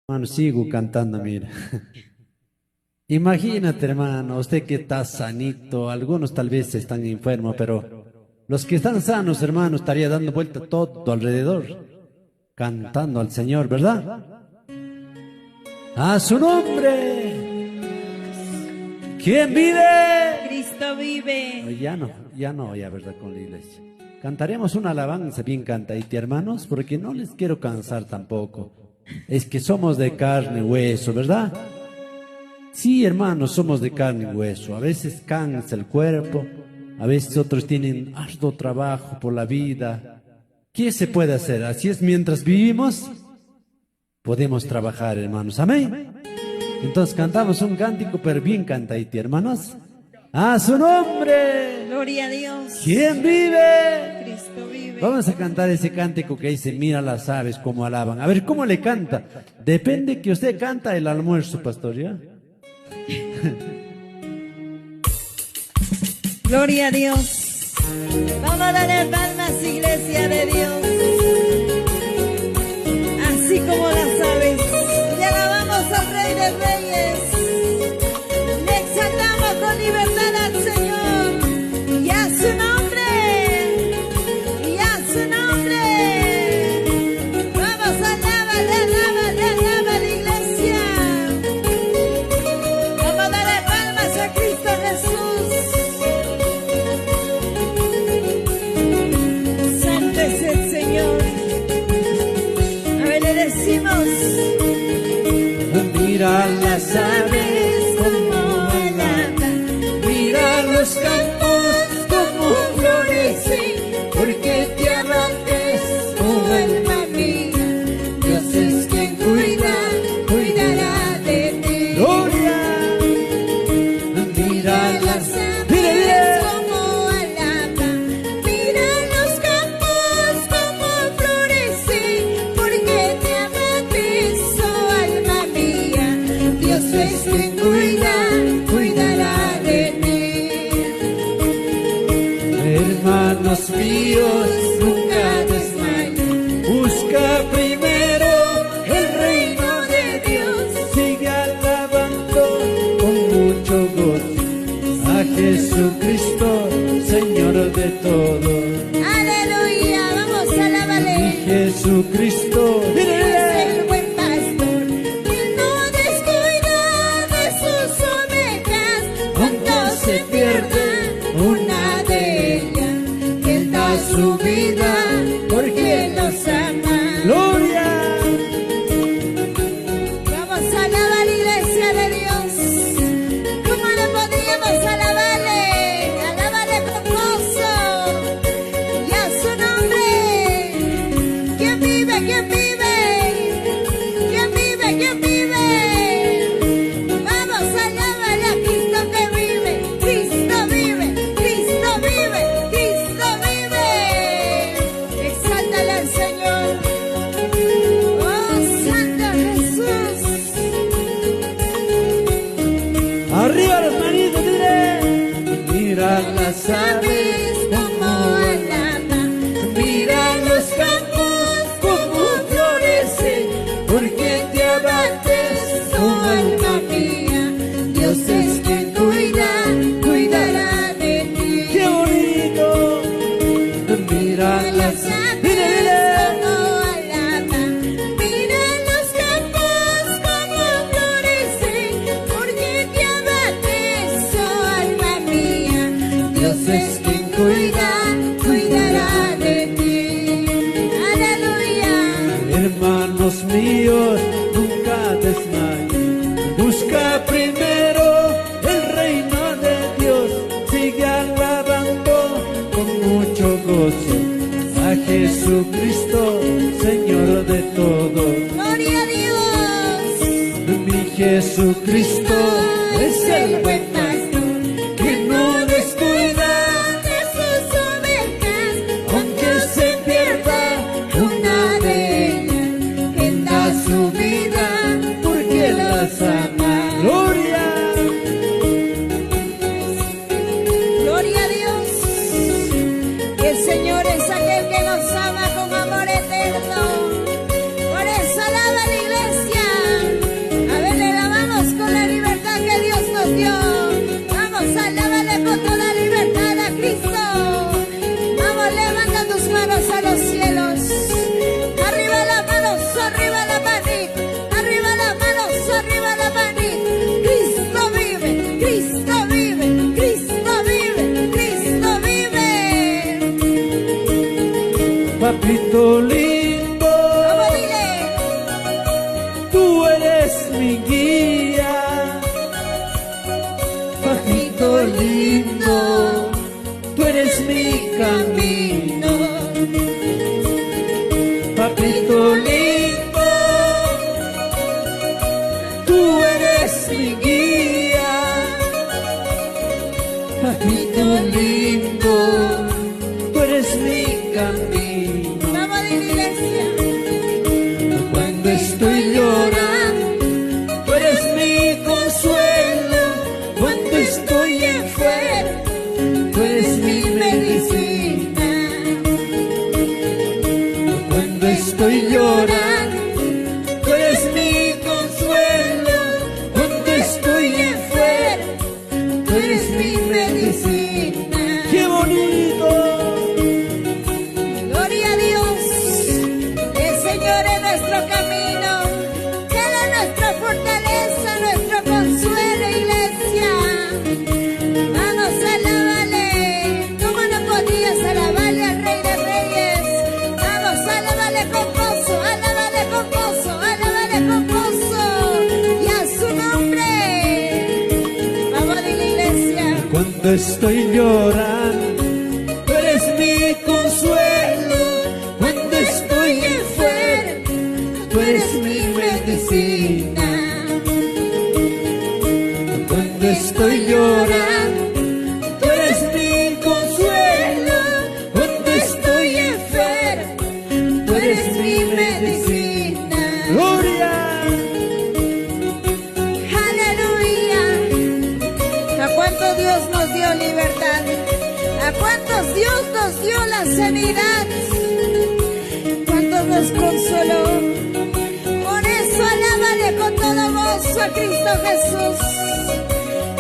Hermano, sigo cantando, mira. Imagínate, hermano, usted que está sanito, algunos tal vez están enfermos, pero los que están sanos, hermano, estaría dando vuelta todo alrededor, cantando al Señor, ¿verdad? A su nombre. ¿Quién vive? Cristo vive. Ya no, ya, ¿verdad? Con la iglesia. Cantaremos una alabanza bien cantadita, hermanos, porque no les quiero cansar tampoco. Es que somos de carne y hueso, ¿verdad? Sí, hermanos, somos de carne y hueso. A veces cansa el cuerpo, a veces otros tienen arduo trabajo por la vida. ¿Qué se puede hacer? Así es, mientras vivimos, podemos trabajar, hermanos. Amén. Entonces cantamos un cántico, pero bien cantadito, hermanos. ¡A su nombre! Gloria a Dios. ¿Quién vive? Cristo vive. Vamos a cantar ese cántico que dice, mira las aves cómo alaban. A ver, ¿cómo le canta? Depende que usted canta el almuerzo, pastor, ¿ya? Gloria a Dios. Vamos a darle palmas, iglesia de Dios. Así como las aves. Y alabamos al Rey de Reyes. Le exaltamos con libertad al Señor. Y a su nombre. Y a su nombre. Vamos, alaba la iglesia. Vamos a darle palmas a Cristo Jesús. Santo es el Señor. A ver, le decimos. Mira las aves como alaban, mira los campos como florecen, porque te abates, oh alma mía, Dios es quien cuida, cuidará de ti. Gloria, mira las aves Como alaban, mira los campos como florecen, porque te abates, oh alma mía, Dios es quien cuidará de ti. hermanos míos, nunca desmayen, busca primero el reino de Dios, sigue alabando con mucho gozo a Jesucristo, Señor de todo. Aleluya, vamos a alabarle. Jesucristo, Es el buen pastor, Él no descuida de sus ovejas, cuando se pierda una de ellas, Él da su vida porque los ama. gloria. Vamos a alabar la iglesia de Dios. ¿Cómo le podríamos alabarle? Alabarle con gozo. Y a su nombre. ¿Quién vive? ¿Quién vive? ¿Quién vive? ¿Quién vive? Vamos a alabarle a Cristo que vive. Cristo vive. Cristo vive. Cristo vive. Exáltale al Señor. Oh, Santo Jesús. Arriba los manitos, dile. Mira las aves Como alaban, mira los campos como florecen, porque te abates, oh alma mía, Dios es quien cuidará de ti. qué bonito. Mira las aves mira, como alaban, mira los campos como florecen, porque te abates, oh alma mía, Dios es quien cuidará de ti. Aleluya. hermanos míos, nunca desmayen, busca primero el reino de Dios, sigue alabando con mucho gozo a Jesucristo, Señor de todo. Gloria a Dios. Mi Jesucristo es el buen pastor que no descuida, De sus ovejas, aunque se pierda una de ellas, Él da su vida porque las ama. Gloria. gloria a Dios. El Señor es aquel que nos ama con amor eterno. Por eso alaba la iglesia. mi guía, pajito lindo, tú eres mi camino, papito lindo, tú eres mi guía, papito lindo, tú eres mi camino. Vamos a la iglesia. Cuando estoy llorando, tú eres mi consuelo. Cuando estoy enfermo, tú eres mi medicina. Cuando estoy llorando, tú eres mi consuelo. Cuando estoy enfermo, tú eres mi medicina. ¡Qué bonito! Gloria a Dios. El Señor es nuestro camino. Él es nuestra fortaleza, nuestro consuelo, iglesia. Vamos, alábale. ¿Cómo no podías alabarle al Rey de Reyes? Vamos, alábale con gozo, alábale con gozo, alábale con gozo. Y a su nombre. Vamos a la iglesia. Cuando estoy llorando, tú eres mi consuelo. Cuando estoy enfermo, tú eres mi medicina. Cuando estoy llorando, tú eres mi consuelo. Cuando estoy enfermo, tú eres mi medicina. ¡Gloria! Aleluya. ¿A cuántos Dios nos dio libertad? ¿A cuántos Dios nos dio la sanidad? ¿Cuántos nos consoló? Por eso alábale con todo gozo a Cristo Jesús.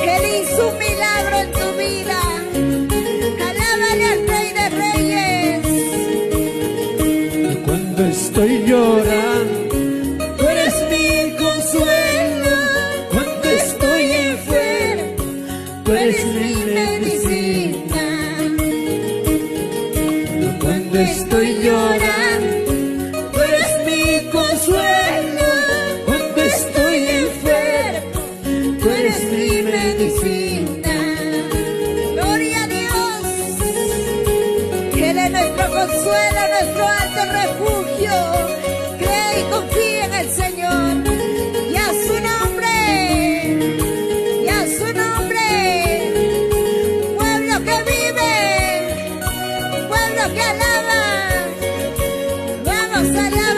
Él hizo un milagro en tu vida. Alábale al Rey de Reyes. Cuando estoy llorando, tú eres mi consuelo. Cuando estoy enfermo, tú eres mi medicina. Cuando estoy llorando, tú eres mi consuelo. Cuando estoy enfermo, tú eres mi medicina. Gloria a Dios. Él es nuestro consuelo, nuestro alto refugio. Cree y confía en el Señor. Y a su nombre. Y a su nombre. Pueblo que vive. Pueblo que alaba. Vamos a alabar.